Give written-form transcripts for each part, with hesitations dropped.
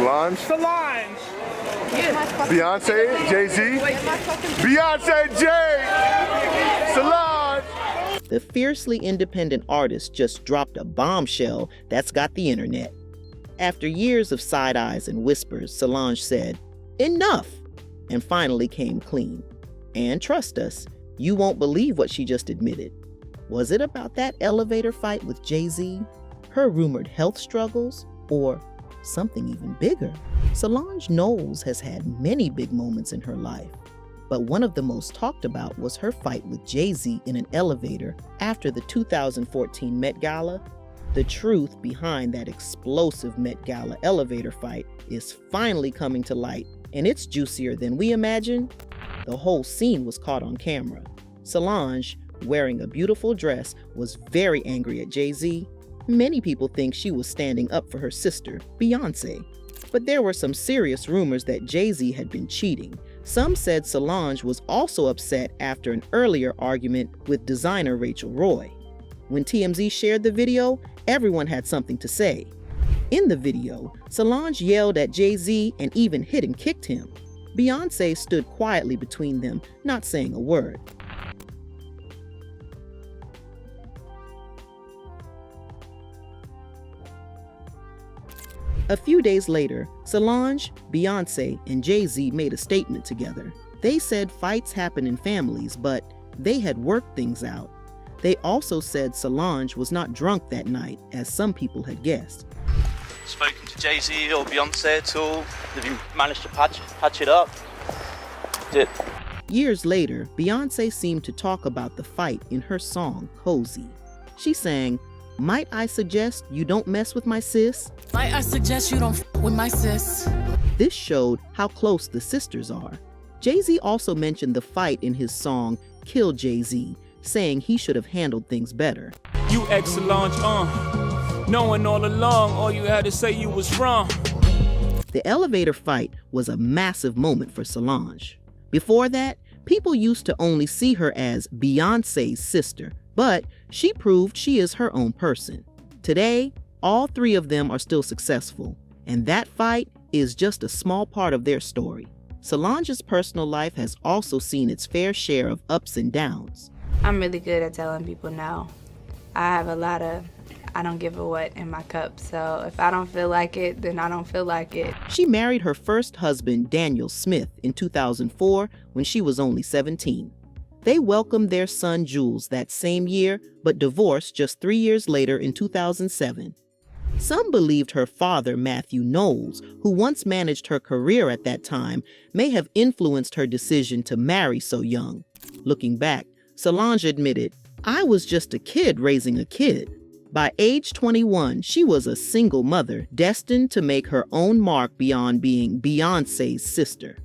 Solange? Solange! Beyonce? Jay-Z? Beyonce, Jay! Solange! The fiercely independent artist just dropped a bombshell that's got the internet. After years of side eyes and whispers, Solange said, "Enough," and finally came clean. And trust us, you won't believe what she just admitted. Was it about that elevator fight with Jay-Z, her rumored health struggles, or something even bigger? Solange Knowles has had many big moments in her life, but one of the most talked about was her fight with Jay-Z in an elevator after the 2014 Met Gala. The truth behind that explosive Met Gala elevator fight is finally coming to light, and it's juicier than we imagined. The whole scene was caught on camera. Solange, wearing a beautiful dress, was very angry at Jay-Z. Many people think she was standing up for her sister, Beyonce. But there were some serious rumors that Jay-Z had been cheating. Some said Solange was also upset after an earlier argument with designer Rachel Roy. When TMZ shared the video, everyone had something to say. In the video, Solange yelled at Jay-Z and even hit and kicked him. Beyonce stood quietly between them, not saying a word. A few days later, Solange, Beyonce, and Jay-Z made a statement together. They said fights happen in families, but they had worked things out. They also said Solange was not drunk that night, as some people had guessed. Spoken to Jay-Z or Beyonce at all? Have you managed to patch it up? Years later, Beyonce seemed to talk about the fight in her song, Cozy. She sang, "Might I suggest you don't mess with my sis?" Might I suggest you don't with my sis? This showed how close the sisters are. Jay-Z also mentioned the fight in his song, Kill Jay-Z, saying he should have handled things better. You ex Solange, knowing all along, all you had to say you was wrong. The elevator fight was a massive moment for Solange. Before that, people used to only see her as Beyonce's sister, but she proved she is her own person. Today, all three of them are still successful, and that fight is just a small part of their story. Solange's personal life has also seen its fair share of ups and downs. I'm really good at telling people no. I have a lot of I don't give a what in my cup, so if I don't feel like it, then I don't feel like it. She married her first husband, Daniel Smith, in 2004 when she was only 17. They welcomed their son Jules that same year, but divorced just 3 years later in 2007. Some believed her father, Matthew Knowles, who once managed her career at that time, may have influenced her decision to marry so young. Looking back, Solange admitted, "I was just a kid raising a kid." By age 21, she was a single mother, destined to make her own mark beyond being Beyonce's sister.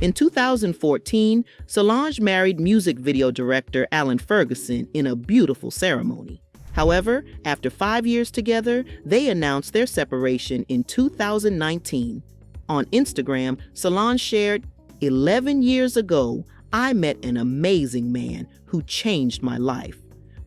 In 2014, Solange married music video director Alan Ferguson in a beautiful ceremony. However, after 5 years together, they announced their separation in 2019. On Instagram, Solange shared, "11 years ago, I met an amazing man who changed my life.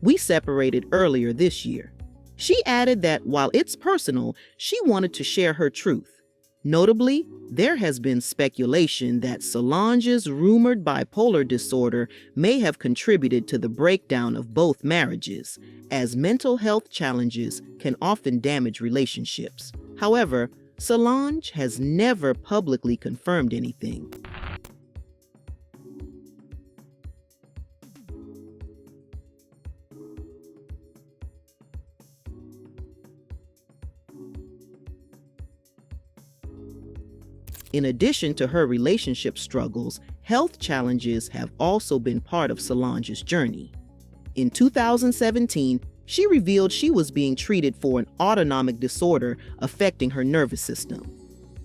We separated earlier this year." She added that while it's personal, she wanted to share her truth. Notably, there has been speculation that Solange's rumored bipolar disorder may have contributed to the breakdown of both marriages, as mental health challenges can often damage relationships. However, Solange has never publicly confirmed anything. In addition to her relationship struggles, health challenges have also been part of Solange's journey. In 2017, she revealed she was being treated for an autonomic disorder affecting her nervous system.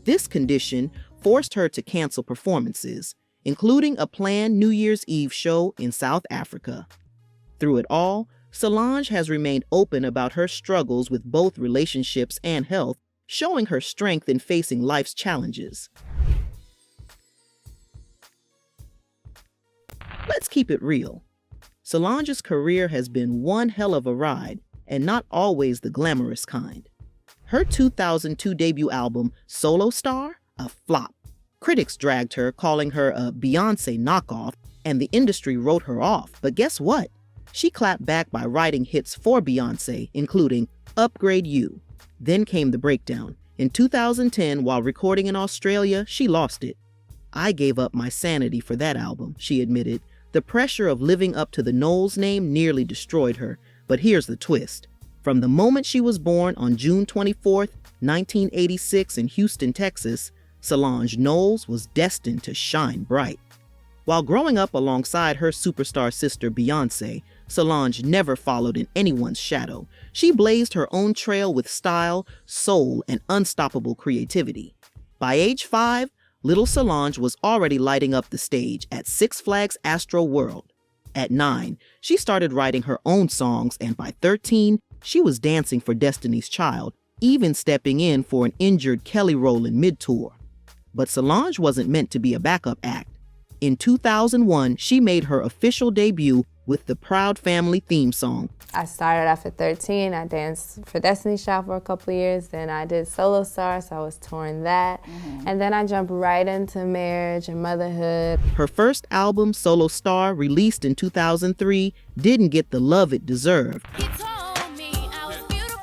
This condition forced her to cancel performances, including a planned New Year's Eve show in South Africa. Through it all, Solange has remained open about her struggles with both relationships and health, showing her strength in facing life's challenges. Let's keep it real. Solange's career has been one hell of a ride, and not always the glamorous kind. Her 2002 debut album, Solo Star, a flop. Critics dragged her, calling her a Beyonce knockoff, and the industry wrote her off. But guess what? She clapped back by writing hits for Beyonce, including Upgrade You. Then came the breakdown. In 2010, while recording in Australia, she lost it. I gave up my sanity for that album, she admitted. The pressure of living up to the Knowles name nearly destroyed her. But here's the twist. From the moment she was born on June 24, 1986 in Houston, Texas, Solange Knowles was destined to shine bright. While growing up alongside her superstar sister Beyonce, Solange never followed in anyone's shadow. She blazed her own trail with style, soul, and unstoppable creativity. By age 5, little Solange was already lighting up the stage at Six Flags Astro World. At 9, she started writing her own songs, and by 13, she was dancing for Destiny's Child, even stepping in for an injured Kelly Rowland mid-tour. But Solange wasn't meant to be a backup act. In 2001, she made her official debut with the Proud Family theme song. I started off at 13. I danced for Destiny's Child for a couple of years. Then I did Solo Star, so I was touring that. And then I jumped right into marriage and motherhood. Her first album, Solo Star, released in 2003, didn't get the love it deserved. He told me I was beautiful,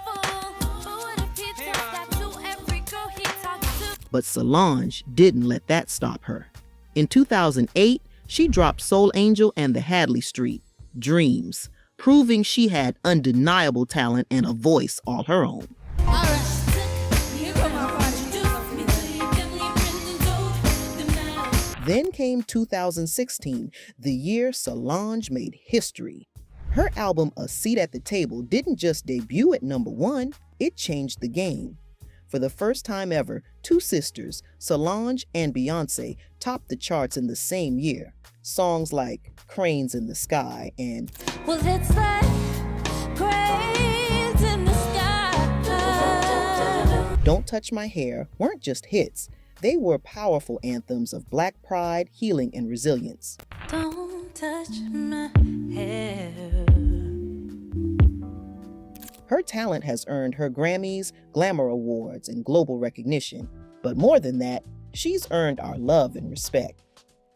but what if he tells that to every girl he talks to? But Solange didn't let that stop her. In 2008, she dropped Soul Angel and the Hadley Street, Dreams, proving she had undeniable talent and a voice all her own. Then came 2016, the year Solange made history. Her album, A Seat at the Table, didn't just debut at #1, it changed the game. For the first time ever, two sisters, Solange and Beyonce, topped the charts in the same year. Songs like Cranes in the Sky and Well, it's like cranes in the sky. Don't Touch My Hair weren't just hits. They were powerful anthems of Black pride, healing, and resilience. Don't touch my hair. Her talent has earned her Grammys, Glamour Awards, and global recognition. But more than that, she's earned our love and respect.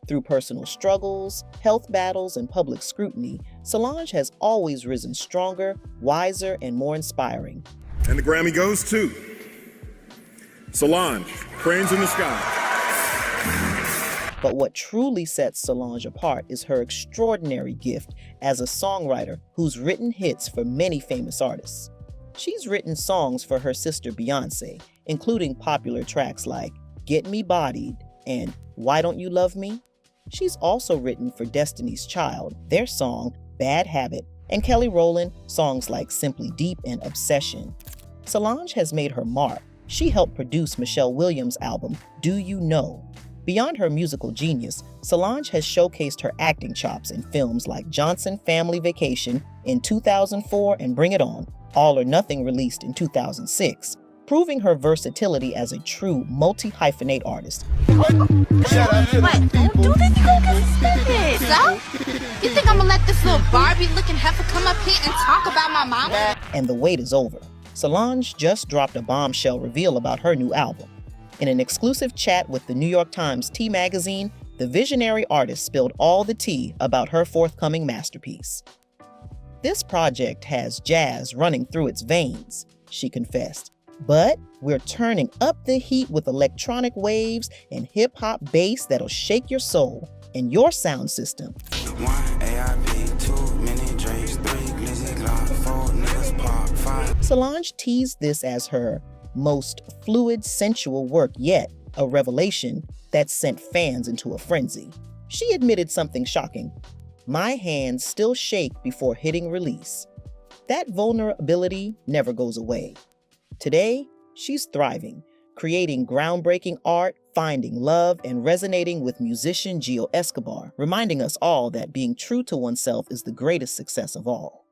Through personal struggles, health battles, and public scrutiny, Solange has always risen stronger, wiser, and more inspiring. And the Grammy goes to Solange, Cranes in the Sky. But what truly sets Solange apart is her extraordinary gift as a songwriter who's written hits for many famous artists. She's written songs for her sister Beyonce, including popular tracks like Get Me Bodied and Why Don't You Love Me? She's also written for Destiny's Child, their song Bad Habit, and Kelly Rowland, songs like Simply Deep and Obsession. Solange has made her mark. She helped produce Michelle Williams' album, Do You Know? Beyond her musical genius, Solange has showcased her acting chops in films like Johnson Family Vacation in 2004 and Bring It On, All or Nothing released in 2006, proving her versatility as a true multi-hyphenate artist. What? Don't do this, you gonna get suspended, so? You think I'm gonna let this little Barbie-looking heifer come up here and talk about my mama? And the wait is over. Solange just dropped a bombshell reveal about her new album. In an exclusive chat with the New York Times Tea magazine, the visionary artist spilled all the tea about her forthcoming masterpiece. This project has jazz running through its veins, she confessed. But we're turning up the heat with electronic waves and hip-hop bass that'll shake your soul and your sound system. 1 AIP, 2 mini Drapes, 3 Glizzy Glock, 4 niggas pop, 5. Solange teased this as her most fluid, sensual work yet, a revelation that sent fans into a frenzy. She admitted something shocking. My hands still shake before hitting release. That vulnerability never goes away. Today, she's thriving, creating groundbreaking art, finding love, and resonating with musician Gio Escobar, reminding us all that being true to oneself is the greatest success of all.